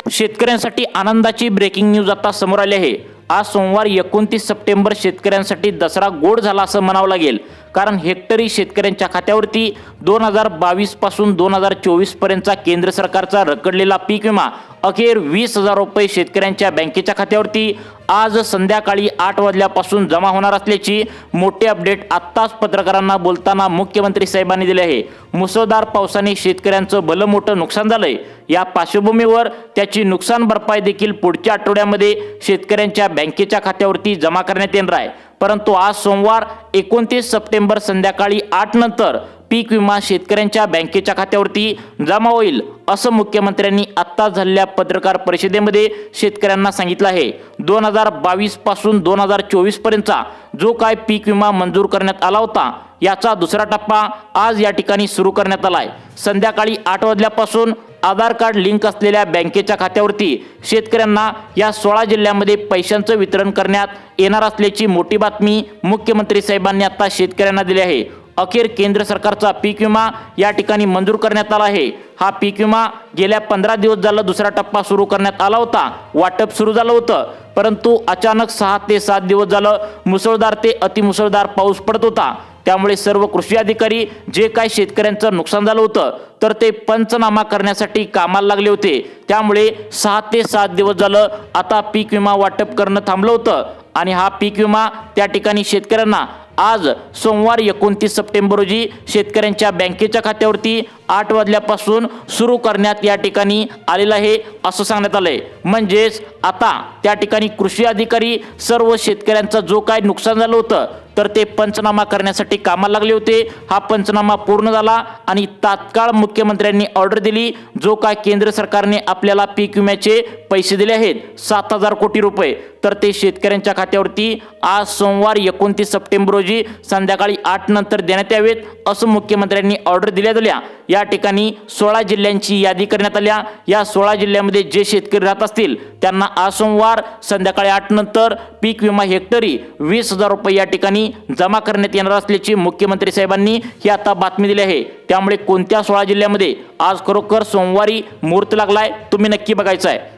शेतकऱ्यांसाठी आनंदाची breaking news आता समोर आली आहे। आज सोमवार 29 सप्टेंबर शेतकऱ्यांसाठी दसरा गोड झाला असं म्हणावं लागेल, कारण हेक्टरी शेतकऱ्यांच्या खात्यावरती 2022 पासून 2024 पर्यंतचा केंद्र सरकारचा रखडलेला पीक विमा अखेर 20,000 रुपये शेतकऱ्यांच्या बँकेच्या खात्यावरती आज संध्याकाळी 8 वाजल्यापासून जमा होणार असल्याची मोठे अपडेट आत्ताच पत्रकारांना बोलताना मुख्यमंत्री साहेबांनी दिले आहे। मुसळधार पावसाने शेतकऱ्यांचं भलं मोठं नुकसान झालंय। या पार्श्वभूमीवर त्याची नुकसान भरपाई देखील पुढच्या आठवड्यामध्ये शेतकऱ्यांच्या बँकेच्या खात्यावरती जमा करण्यात येणार आहे। परंतु आज सोमवार 29 सप्टेंबर संध्याकाळी 8 नंतर पीक विमा शेतकऱ्यांच्या बँकेच्या खात्यावरती जमा होईल असं मुख्यमंत्र्यांनी आत्ता झालेल्या पत्रकार परिषदेमध्ये शेतकऱ्यांना सांगितलं आहे। 2022 पासून 2024 पर्यंतचा जो काय पीक विमा मंजूर करण्यात आला होता याचा दुसरा टप्पा आज या ठिकाणी सुरू करण्यात आलाय। संध्याकाळी 8 वाजल्यापासून आधार कार्ड लिंक असलेल्या बँकेच्या खात्यावरती शेतकऱ्यांना या 16 जिल्ह्यांमध्ये पैशांचं वितरण करण्यात येणार असल्याची मोठी बातमी मुख्यमंत्री साहेबांनी आता शेतकऱ्यांना दिली आहे। अखेर केंद्र सरकारचा पीक विमा या ठिकाणी मंजूर करण्यात आला आहे। हा पीक विमा गेल्या 15 दिवस झाला दुसरा टप्पा सुरू करण्यात आला होता, वाटप सुरू झालं होतं, परंतु अचानक 6 ते 7 दिवस झालं मुसळधार ते अतिमुसळधार पाऊस पडत होता। त्यामुळे सर्व कृषी अधिकारी जे काही शेतकऱ्यांचं नुकसान झालं होतं तर ते पंचनामा करण्यासाठी कामाला लागले होते। त्यामुळे 6 ते 7 दिवस झालं आता पीक विमा वाटप करणं थांबलं होतं आणि हा पीक विमा त्या ठिकाणी शेतकऱ्यांना आज सोमवार 29 सप्टेंबर रोजी शेतकऱ्यांच्या बँकेच्या खात्यावरती 8 वाजल्यापासून सुरू करण्यात या ठिकाणी आलेलं आहे असं सांगण्यात आलंय। म्हणजेच आता त्या ठिकाणी कृषी अधिकारी सर्व शेतकऱ्यांचं जो काय नुकसान झालं होतं तर ते पंचनामा करण्यासाठी कामाला लागले होते। हा पंचनामा पूर्ण झाला आणि तात्काळ मुख्यमंत्र्यांनी ऑर्डर दिली, जो काय केंद्र सरकारने आपल्याला पीक विम्याचे पैसे दिले आहेत 7,000 कोटी रुपये, तर ते शेतकऱ्यांच्या खात्यावरती आज सोमवार 29 सप्टेंबर रोजी संध्याकाळी 8 नंतर देण्यात यावेत असं मुख्यमंत्र्यांनी ऑर्डर दिल्या। या ठिकाणी 16 जिल्ह्यांची यादी करण्यात आल्या। या 16 जिल्ह्यामध्ये जे शेतकरी राहत असतील त्यांना आज सोमवार संध्याकाळी 8 नंतर पीक विमा हेक्टरी 20,000 रुपये या ठिकाणी जमा करण्यात येणार असल्याची मुख्यमंत्री साहेबांनी ही आता बातमी दिली आहे। त्यामुळे कोणत्या 16 जिल्ह्यामध्ये आज खरोखर सोमवारी मुहूर्त लागलाय तुम्ही नक्की बघायचं आहे।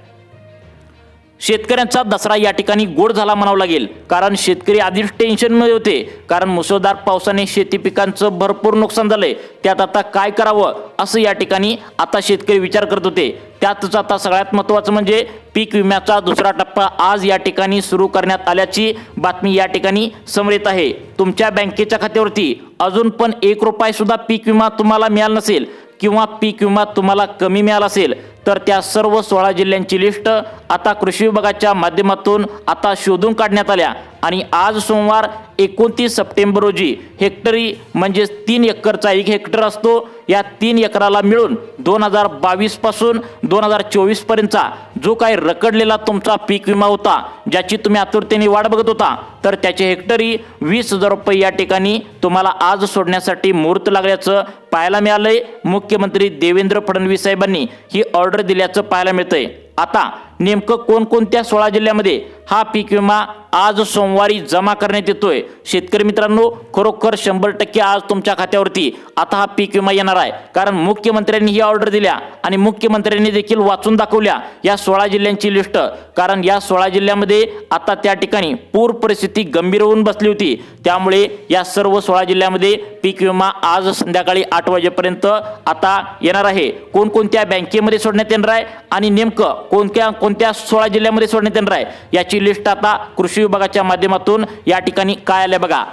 शेतकऱ्यांचा दसरा या ठिकाणी गोड झाला म्हणावं लागेल, कारण शेतकरी आधीच टेन्शनमध्ये होते, कारण मुसळधार पावसाने शेती पिकांचं भरपूर नुकसान झालंय। त्यात आता काय करावं असं या ठिकाणी आता शेतकरी विचार करत होते। त्यातच आता सगळ्यात महत्त्वाचं म्हणजे पीक विम्याचा दुसरा टप्पा आज या ठिकाणी सुरू करण्यात आल्याची बातमी या ठिकाणी समोर येत आहे। तुमच्या बँकेच्या खात्यावरती अजून पण 1 रुपया सुद्धा पीक विमा तुम्हाला मिळाला नसेल किंवा पीक विमा तुम्हाला कमी मिळाला असेल तर त्या सर्व 16 जिल्ह्यांची लिस्ट आता कृषी विभागाच्या माध्यमातून आता शोधून काढण्यात आल्या आणि आज सोमवार 29 सप्टेंबर रोजी हेक्टरी म्हणजे 3 एकरचा 1 हेक्टर असतो, या 3 एकराला मिळून 2022 पासून 2024 पर्यंतचा जो काही रखडलेला तुमचा पीक विमा होता, ज्याची तुम्ही आतुरतेने वाट बघत होता, तर त्याचे हेक्टरी 20,000 रुपये या ठिकाणी तुम्हाला आज सोडण्यासाठी मुहूर्त लागल्याचं पाहायला मिळालंय। मुख्यमंत्री देवेंद्र फडणवीस साहेबांनी ही ऑर्डर दिल्याचं पाहायला मिळतंय। आता नेमकं कोणकोणत्या 16 जिल्ह्यामध्ये हा पीक विमा आज सोमवारी जमा करण्यात येतोय शेतकरी मित्रांनो, खरोखर 100% आज तुमच्या खात्यावरती आता हा पीक विमा येणार आहे, कारण मुख्यमंत्र्यांनी ही ऑर्डर दिल्या आणि मुख्यमंत्र्यांनी देखील वाचून दाखवल्या या 16 जिल्ह्यांची लिस्ट, कारण या 16 जिल्ह्यामध्ये आता त्या ठिकाणी पूर परिस्थिती गंभीर होऊन बसली होती। त्यामुळे या सर्व 16 जिल्ह्यामध्ये पीक विमा आज संध्याकाळी 8 वाजेपर्यंत आता येणार आहे। कोणकोणत्या बँकेमध्ये सोडण्यात येणार आहे आणि नेमकं कोणत्या 16 जिल्ह्यामध्ये सोडण्यात येणार आहे याची लिस्ट आता कृषी विभागाच्या माध्यमातून या ठिकाणी काय आले बघा।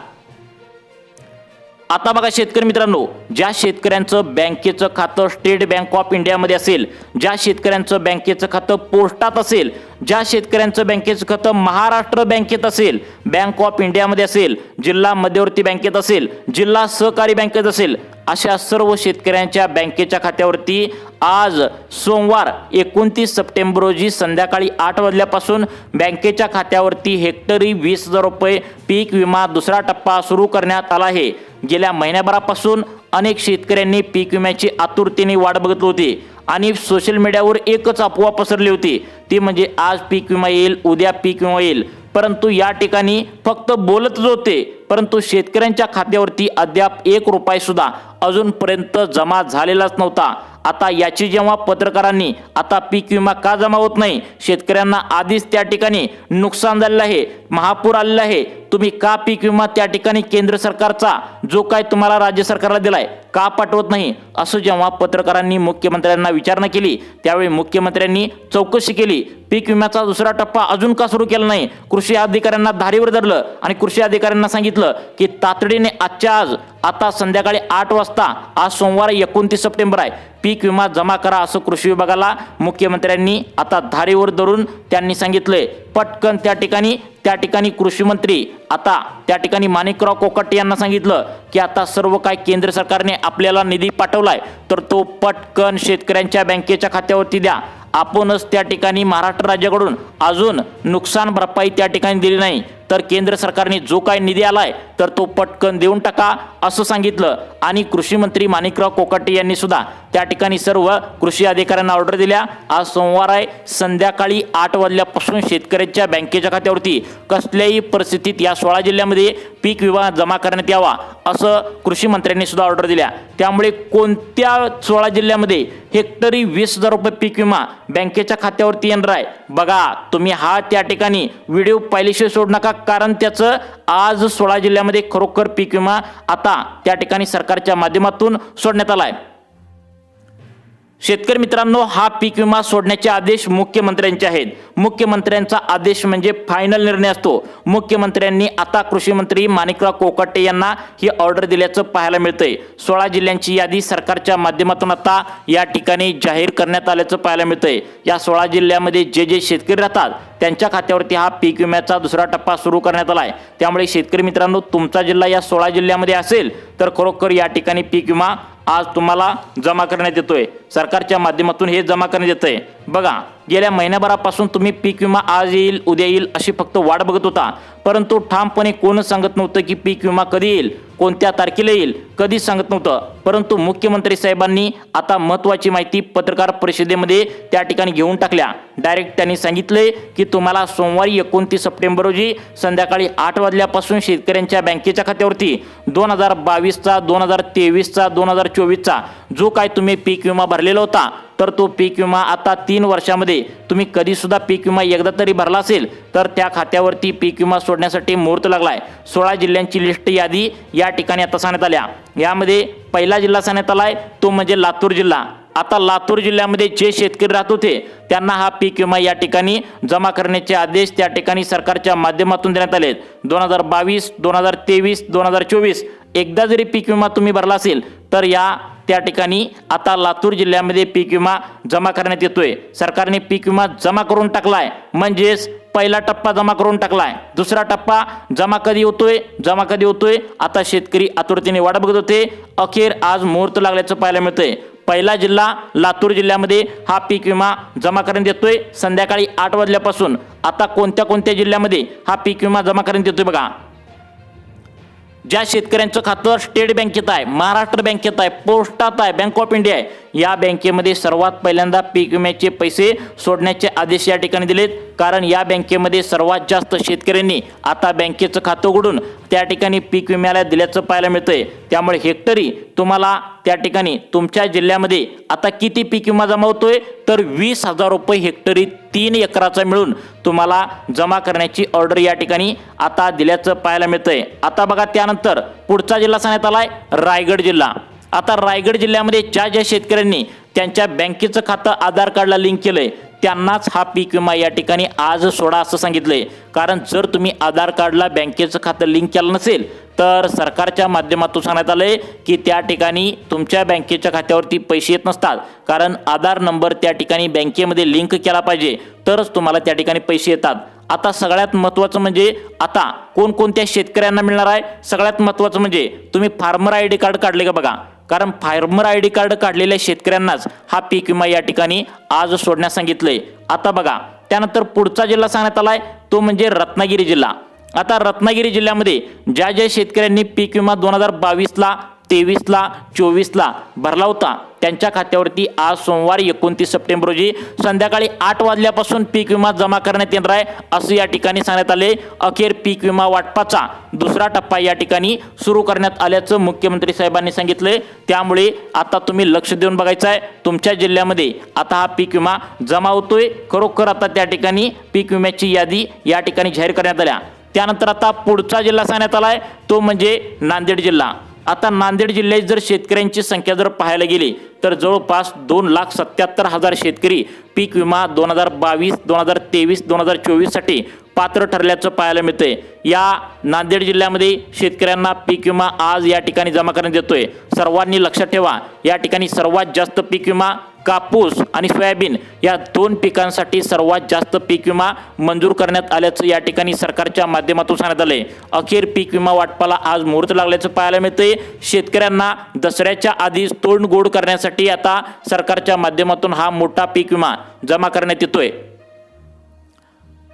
आता बघा शेतकरी मित्रांनो, ज्या शेतकऱ्यांचं बँकेचं खातं स्टेट बँक ऑफ इंडियामध्ये असेल, ज्या शेतकऱ्यांचं बँकेचं खातं पोस्टात असेल, ज्या शेतकऱ्यांचं बँकेचं खातं महाराष्ट्र बँकेत असेल, बँक ऑफ इंडियामध्ये असेल, जिल्हा मध्यवर्ती बँकेत असेल, जिल्हा सहकारी बँकेत असेल, अशा सर्व शेतकऱ्यांच्या बँकेच्या खात्यावरती आज सोमवार 29 सप्टेंबर रोजी संध्याकाळी 8 वाजल्यापासून बँकेच्या खात्यावरती हेक्टरी 20,000 रुपये पीक विमा दुसरा टप्पा सुरू करण्यात आला आहे। गेल्या महिन्याभरापासून अनेक शेतकऱ्यांनी पीक विम्याची आतुरतेने वाट बघत होती आणि सोशल मीडियावर एकच अफवा पसरली होती, ती म्हणजे आज पीक विमा येईल, उद्या पीक विमा येईल, परंतु या ठिकाणी फक्त बोलतच होते, परंतु शेतकऱ्यांच्या खात्यावरती अद्याप 1 रुपया सुद्धा अजूनपर्यंत जमा झालेलाच नव्हता। आता याची जेव्हा पत्रकारांनी आता पीक विमा का जमा होत नाही, शेतकऱ्यांना आधीच त्या ठिकाणी नुकसान झालेलं आहे, महापूर आलेला आहे, तुम्ही का पीक विमा त्या ठिकाणी केंद्र सरकारचा जो काय तुम्हाला राज्य सरकारला दिलाय का पाठवत नाही, असं जेव्हा पत्रकारांनी मुख्यमंत्र्यांना विचारणा केली त्यावेळी मुख्यमंत्र्यांनी चौकशी केली. पीक विम्याचा दुसरा टप्पा अजून का सुरू केला नाही, कृषी अधिकाऱ्यांना धारीवर धरलं आणि कृषी अधिकाऱ्यांना सांगितलं की तातडीने आजच्या आज आता संध्याकाळी 8 वाजता, आज सोमवार 29 सप्टेंबर आहे, पीक विमा जमा करा असं कृषी विभागाला मुख्यमंत्र्यांनी आता धारीवर धरून त्यांनी सांगितलंय. पटकन त्या ठिकाणी कृषी मंत्री आता त्या ठिकाणी माणिकराव कोकाटे यांना सांगितलं की आता सर्व काय केंद्र सरकारने आपल्याला निधी पाठवलाय तर तो पटकन शेतकऱ्यांच्या बँकेच्या खात्यावरती द्या. आपणच त्या ठिकाणी महाराष्ट्र राज्याकडून अजून नुकसान भरपाई त्या ठिकाणी दिली नाही तर केंद्र सरकारने जो काही निधी आलाय तर तो पटकन देऊन टाका असं सांगितलं. आणि कृषी मंत्री माणिकराव कोकाटे यांनी सुद्धा त्या ठिकाणी सर्व कृषी अधिकाऱ्यांना ऑर्डर दिल्या. आज सोमवार आहे, संध्याकाळी 8 वाजल्यापासून शेतकऱ्यांच्या बँकेच्या खात्यावरती कसल्याही परिस्थितीत या 16 जिल्ह्यामध्ये पीक विमा जमा करण्यात यावा असं कृषी मंत्र्यांनी सुद्धा ऑर्डर दिल्या. त्यामुळे कोणत्या 16 जिल्ह्यामध्ये हेक्टरी 20,000 रुपये पीक विमा बँकेच्या खात्यावरती येणार आहे बघा. तुम्ही हा त्या ठिकाणी व्हिडिओ पाहिल्याशिवाय सोडू नका, कारण त्याचं आज 16 जिल्ह्यामध्ये खरोखर पीक विमा आता त्या ठिकाणी सरकारच्या माध्यमातून सोडण्यात आलाय. शेतकरी मित्रांनो, हा पीक विमा सोडण्याचे आदेश मुख्यमंत्र्यांचे आहेत. मुख्यमंत्र्यांचा आदेश म्हणजे फायनल निर्णय असतो. मुख्यमंत्र्यांनी आता कृषी मंत्री माणिकराव कोकाटे यांना ही ऑर्डर दिल्याचं पाहायला मिळतंय. 16 जिल्ह्यांची यादी सरकारच्या माध्यमातून आता या ठिकाणी जाहीर करण्यात आल्याचं पाहायला मिळतंय. या 16 जिल्ह्यामध्ये जे शेतकरी राहतात त्यांच्या खात्यावरती हा पीक विम्याचा दुसरा टप्पा सुरू करण्यात आलाय. त्यामुळे शेतकरी मित्रांनो, तुमचा जिल्हा या 16 जिल्ह्यामध्ये असेल तर खरोखर या ठिकाणी पीक विमा आज तुम्हाला जमा करण्यात येतोय. सरकारच्या माध्यमातून हे जमा करण्यात येतंय. बघा, गेल्या महिन्याभरापासून तुम्ही पीक विमा आज येईल उद्या येईल अशी फक्त वाट बघत होता, परंतु ठामपणे कोणच सांगत नव्हतं की पीक विमा कधी येईल, कोणत्या तारखेला येईल, कधीच सांगत नव्हतं. परंतु मुख्यमंत्री साहेबांनी आता महत्त्वाची माहिती पत्रकार परिषदेमध्ये त्या ठिकाणी घेऊन टाकल्या. डायरेक्ट त्यांनी सांगितले की तुम्हाला सोमवारी 29 सप्टेंबर रोजी संध्याकाळी 8 वाजल्यापासून शेतकऱ्यांच्या बँकेच्या खात्यावरती 2022चा 2023चा 2024चा जो काय तुम्ही पीक विमा भरलेला होता तर तो पीक विमा आता 3 वर्षामध्ये तुम्ही कधी सुद्धा पीक विमा एकदा तरी भरला असेल तर त्या खात्यावरती पीक विमा सोडण्यासाठी मुहूर्त लागलाय. 16 जिल्ह्यांची लिस्ट यादी या ठिकाणी आता सांगण्यात आल्या. यामध्ये पहिला जिल्हा सांगण्यात आलाय तो म्हणजे लातूर जिल्हा. आता लातूर जिल्ह्यामध्ये जे शेतकरी राहत होते त्यांना हा पीक विमा या ठिकाणी जमा करण्याचे आदेश त्या ठिकाणी सरकारच्या माध्यमातून देण्यात आले. 2022 2023 2024 एकदा जरी पीक विमा तुम्ही भरला असेल तर त्या ठिकाणी आता लातूर जिल्ह्यामध्ये पीक विमा जमा करण्यात येतोय. सरकारने पीक विमा जमा करून टाकलाय, म्हणजेच पहिला टप्पा जमा करून टाकलाय. दुसरा टप्पा जमा कधी होतोय आता शेतकरी आतुरतेने वाट बघत होते. अखेर आज मुहूर्त लागल्याचं पाहायला मिळतंय. पहिला जिल्हा लातूर जिल्ह्यामध्ये हा पीक विमा जमा करण्यात येतोय संध्याकाळी 8 वाजल्यापासून. आता कोणत्या जिल्ह्यामध्ये हा पीक विमा जमा करण्यात येतोय बघा. ज्या शेतकऱ्यांचं खातं स्टेट बँकेत आहे, महाराष्ट्र बँकेत आहे, पोस्टात आहे, बँक ऑफ इंडिया आहे, या बँकेमध्ये सर्वात पहिल्यांदा पीक विम्याचे पैसे सोडण्याचे आदेश या ठिकाणी दिलेत. कारण या बँकेमध्ये सर्वात जास्त शेतकऱ्यांनी आता बँकेचं खातं उघडून त्या ठिकाणी पीक विम्याला दिल्याचं पाहायला मिळतंय. त्यामुळे हेक्टरी तुम्हाला त्या ठिकाणी तुमच्या जिल्ह्यामध्ये आता किती पीक विमा जमा होतोय तर 20,000 रुपये हेक्टरी 3 एकराचा मिळून तुम्हाला जमा करण्याची ऑर्डर या ठिकाणी आता दिल्याचं पाहायला मिळतंय. आता बघा, त्यानंतर पुढचा जिल्हा सांगण्यात आलाय रायगड जिल्हा. आता रायगड जिल्ह्यामध्ये ज्या शेतकऱ्यांनी त्यांच्या बँकेचं खातं आधार कार्डला लिंक केलंय त्यांनाच हा पीक विमा या ठिकाणी आज सोडा असं सांगितलंय. कारण जर तुम्ही आधार कार्डला बँकेचं खातं लिंक केलं नसेल तर सरकारच्या माध्यमातून सांगण्यात आलंय की त्या ठिकाणी तुमच्या बँकेच्या खात्यावरती पैसे येत नसतात. कारण आधार नंबर त्या ठिकाणी बँकेमध्ये लिंक केला पाहिजे तरच तुम्हाला त्या ठिकाणी पैसे येतात. आता सगळ्यात महत्त्वाचं म्हणजे आता कोणकोणत्या शेतकऱ्यांना मिळणार आहे, सगळ्यात महत्त्वाचं म्हणजे तुम्ही फार्मर ID कार्ड काढले का बघा. कारण फार्मर ID कार्ड काढलेल्या शेतकऱ्यांनाच हा पीक विमा या ठिकाणी आज सोडण्यास सांगितलंय. आता बघा, त्यानंतर पुढचा जिल्हा सांगण्यात आलाय तो म्हणजे रत्नागिरी जिल्हा. आता रत्नागिरी जिल्ह्यामध्ये ज्या शेतकऱ्यांनी पीक विमा 2022ला 23ला 24ला भरला होता त्यांच्या खात्यावरती आज सोमवार 29 सप्टेंबर रोजी संध्याकाळी 8 वाजल्यापासून पीक विमा जमा करण्यात येणार आहे असं या ठिकाणी सांगण्यात आले। अखेर पीक विमा वाटपाचा दुसरा टप्पा या ठिकाणी सुरू करण्यात आल्याचं मुख्यमंत्री साहेबांनी सांगितलंय। त्यामुळे आता तुम्ही लक्ष देऊन बघायचं आहे तुमच्या जिल्ह्यामध्ये आता हा पीक विमा जमा होतोय खरोखर। आता त्या ठिकाणी पीक विम्याची यादी या ठिकाणी जाहीर करण्यात आल्या। त्यानंतर आता पुढचा जिल्हा सांगण्यात आलाय तो म्हणजे नांदेड जिल्हा। आता नांदेड जिल्ह्यात जर शेतकऱ्यांची संख्या जर पाहायला गेली तर जवळपास 2,77,000 शेतकरी पीक विमा 2022, 2023, 2024 साठी पात्र ठरल्याचं पाहायला मिळतंय। या नांदेड जिल्ह्यामध्ये शेतकऱ्यांना पीक विमा आज या ठिकाणी जमा करण्यात येतोय। सर्वांनी लक्षात ठेवा या ठिकाणी सर्वात जास्त पीक विमा कापूस आणि सोयाबीन या 2 पिकांसाठी सर्वात जास्त पीक विमा मंजूर करण्यात आल्याचं या ठिकाणी सरकारच्या माध्यमातून सांगण्यात आलंय। अखेर पीक विमा वाटपाला आज मुहूर्त लागल्याचं पाहायला मिळतंय। शेतकऱ्यांना दसऱ्याच्या आधीच तोंड गोड करण्यासाठी आता सरकारच्या माध्यमातून हा मोठा पीक विमा जमा करण्यात येतोय।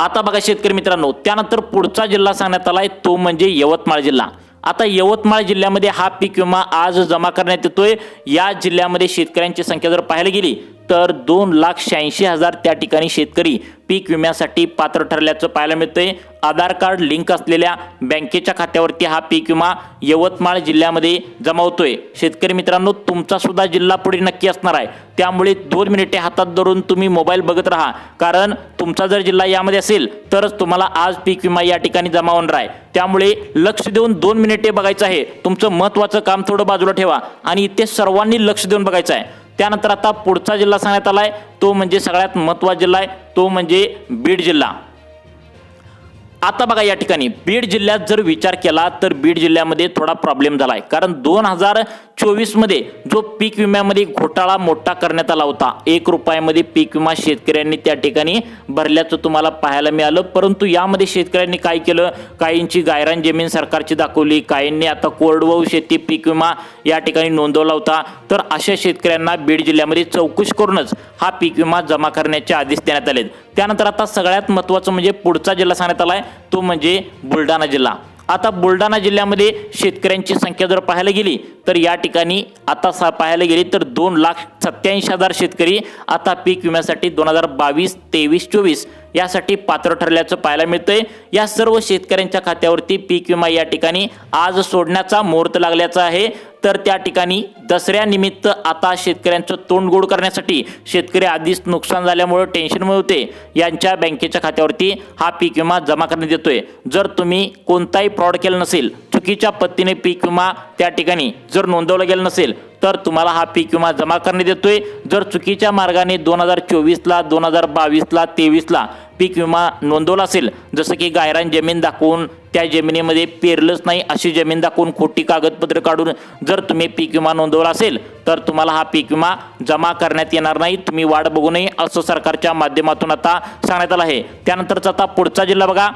आता बघा शेतकरी मित्रांनो, त्यानंतर पुढचा जिल्हा सांगण्यात आलाय तो म्हणजे यवतमाळ जिल्हा। आता यवतमाळ जिल्ह्यामध्ये हा पीक विमा आज जमा करण्यात येतोय। या जिल्ह्यामध्ये शेतकऱ्यांची संख्या जर पाहायला गेली तर 2,86,000 त्या ठिकाणी शेतकरी पीक विम्यासाठी पात्र ठरल्याचं पाहायला मिळतंय। आधार कार्ड लिंक असलेल्या बँकेच्या खात्यावरती हा पीक विमा यवतमाळ जिल्ह्यामध्ये जमा होतोय। शेतकरी मित्रांनो, तुमचा सुद्धा जिल्हा पुढे नक्की असणार आहे, त्यामुळे 2 मिनिटे हातात धरून तुम्ही मोबाईल बघत राहा, कारण तुमचा जर जिल्हा यामध्ये असेल तरच तुम्हाला आज पीक विमा या ठिकाणी जमा होणार आहे। त्यामुळे लक्ष देऊन 2 मिनिटे बघायचं आहे। तुमचं महत्त्वाचं काम थोडं बाजूला ठेवा आणि इथे सर्वांनी लक्ष देऊन बघायचं आहे। त्यानंतर आता पुढचा जिल्हा सांगण्यात आलाय तो म्हणजे सगळ्यात महत्त्वाचा जिल्हा आहे तो म्हणजे बीड जिल्हा। आता बघा या ठिकाणी बीड जिल्ह्यात जर विचार केला तर बीड जिल्ह्यामध्ये थोडा प्रॉब्लेम झालाय, कारण 2024 मध्ये जो पीक विम्यामध्ये घोटाळा मोठा करण्यात आला होता, 1 रुपयामध्ये पीक विमा शेतकऱ्यांनी त्या ठिकाणी भरल्याचं तुम्हाला पाहायला मिळालं। परंतु यामध्ये शेतकऱ्यांनी काय केलं, काहींची गायरान जमीन सरकारची दाखवली, काहींनी आता कोरडवाहू शेती पीक विमा या ठिकाणी नोंदवला होता। तर अशा शेतकऱ्यांना बीड जिल्ह्यामध्ये चौकशी करूनच हा पीक विमा जमा करण्याचे आदेश देण्यात आले। त्यानंतर आता सगळ्यात महत्त्वाचं म्हणजे पुढचा जिल्हा सांगण्यात आलाय तो म्हणजे बुलढाणा जिल्हा। आता बुलढाणा जिल्ह्यामध्ये शेतकऱ्यांची संख्या जर पाहायला गेली तर या ठिकाणी आता पाहायला गेली तर 2,87,000 शेतकरी आता पीक विम्यासाठी 2022, 23, 24 यासाठी पात्र ठरल्याचं पाहायला मिळतंय। या सर्व शेतकऱ्यांच्या खात्यावरती पीक विमा या ठिकाणी आज सोडण्याचा मुहूर्त लागल्याचा आहे। तर त्या ठिकाणी दसऱ्यानिमित्त आता शेतकऱ्यांचं तोंड गोड करण्यासाठी शेतकरी आधीच नुकसान झाल्यामुळे टेन्शनमध्ये होते, यांच्या बँकेच्या खात्यावरती हा पीक विमा जमा करण्यात येतोय। जर तुम्ही कोणताही फ्रॉड केला नसेल, चुकीच्या पद्धतीने पीक विमा त्या ठिकाणी जर नोंदवला गेला नसेल तर तुम्हाला हा पीक विमा जमा करण्यात येतोय। जर चुकीच्या मार्गाने 2024ला, 2022ला, 23ला पीक विमा नोंदवला असेल, जसं की गायरान जमीन दाखवून त्या जमिनीमध्ये पेरलंच नाही अशी जमीन दाखवून खोटी कागदपत्र काढून जर तुम्ही पीक विमा नोंदवला असेल तर तुम्हाला हा पीक विमा जमा करण्यात येणार नाही, तुम्ही वाट बघू नये असं सरकारच्या माध्यमातून आता सांगण्यात आलं आहे। त्यानंतरचा आता पुढचा जिल्हा बघा।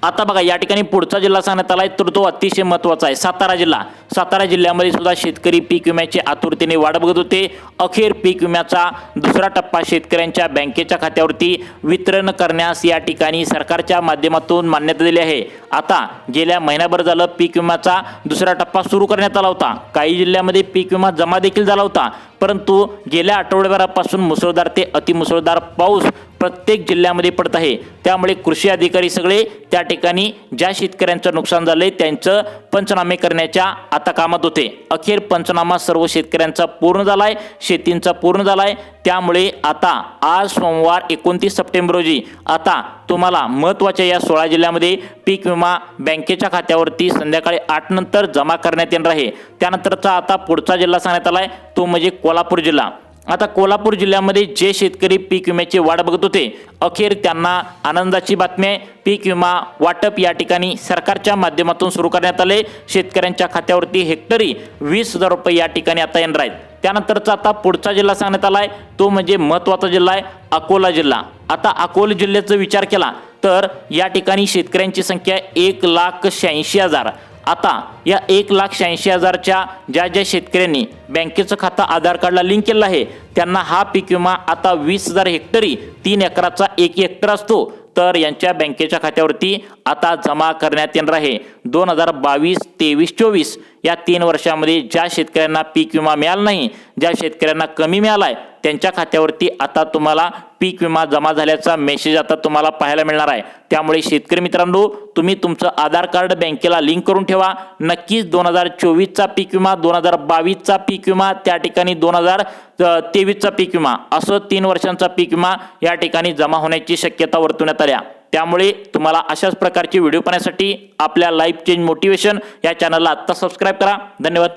आता बघा या ठिकाणी पुढचा जिल्हा सांगण्यात आलाय तर तो अतिशय महत्त्वाचा आहे, सातारा जिल्हा। सातारा जिल्ह्यामध्ये सुद्धा शेतकरी पीक विम्याची आतुरतेने वाट बघत होते। अखेर पीक विम्याचा दुसरा टप्पा शेतकऱ्यांच्या बँकेच्या खात्यावरती वितरण करण्यास या ठिकाणी सरकारच्या माध्यमातून मान्यता दिली आहे। आता गेल्या महिनाभर झालं पीक विम्याचा दुसरा टप्पा सुरू करण्यात आला होता। काही जिल्ह्यामध्ये पीक विमा जमा देखील झाला होता, परंतु गेल्या आठवड्याभरापासून मुसळधार ते अतिमुसळधार पाऊस प्रत्येक जिल्ह्यामध्ये पडत आहे। त्यामुळे कृषी अधिकारी सगळे त्या ठिकाणी ज्या शेतकऱ्यांचं नुकसान झालंय त्यांचं पंचनामे करण्याच्या आता कामात होते। अखेर पंचनामा सर्व शेतकऱ्यांचा पूर्ण झालाय, शेतींचा पूर्ण झालाय। त्यामुळे आता आज सोमवार 29 सप्टेंबर रोजी आता तुम्हाला महत्त्वाच्या या 16 जिल्ह्यामध्ये पीक विमा बँकेच्या खात्यावरती संध्याकाळी 8 नंतर जमा करण्यात येणार आहे। त्यानंतरचा आता पुढचा जिल्हा सांगण्यात आलाय तो म्हणजे कोल्हापूर जिल्हा। आता कोल्हापूर जिल्ह्यामध्ये जे शेतकरी पीक विम्याची वाट बघत होते, अखेर त्यांना आनंदाची बातमी आहे, पीक विमा वाटप या ठिकाणी सरकारच्या माध्यमातून सुरू करण्यात आले। शेतकऱ्यांच्या खात्यावरती हेक्टरी 20,000 रुपये या ठिकाणी आता येणार आहेत। त्यानंतरचा आता पुढचा जिल्हा सांगण्यात आलाय तो म्हणजे महत्त्वाचा जिल्हा आहे अकोला जिल्हा। आता अकोला जिल्ह्याचा विचार केला तर या ठिकाणी शेतकऱ्यांची संख्या 1,86,000। आता या 1,86,000च्या ज्या शेतकऱ्यांनी बँकेचं खातं आधार कार्डला लिंक केलं आहे त्यांना हा पीक विमा आता 20,000 हेक्टरी 3 एकराचा 1 हेक्टर असतो तर यांच्या बँकेच्या खात्यावरती आता जमा करण्यात येणार आहे। 2022, 23, 24 या 3 वर्षामध्ये ज्या शेतकऱ्यांना पीक विमा मिळाला नाही, ज्या शेतकऱ्यांना कमी मिळालाय, त्यांच्या खात्यावरती आता तुम्हाला पीक विमा जमा झाल्याचा मेसेज आता तुम्हाला पाहायला मिळणार आहे। त्यामुळे शेतकरी मित्रांनो, तुम्ही तुमचं आधार कार्ड बँकेला लिंक करून ठेवा। नक्कीच 2024 चा पीक विमा, 2022 चा पीक विमा, त्या ठिकाणी 2023 चा पीक विमा, असं 3 वर्षांचा पीक विमा या ठिकाणी जमा होण्याची शक्यता वर्तवण्यात आली। त्यामुळे तुम्हाला अशाच प्रकारचे व्हिडिओ पाहण्यासाठी आपल्या लाईफ चेंज मोटिवेशन या चॅनलला आता सबस्क्राइब करा। धन्यवाद।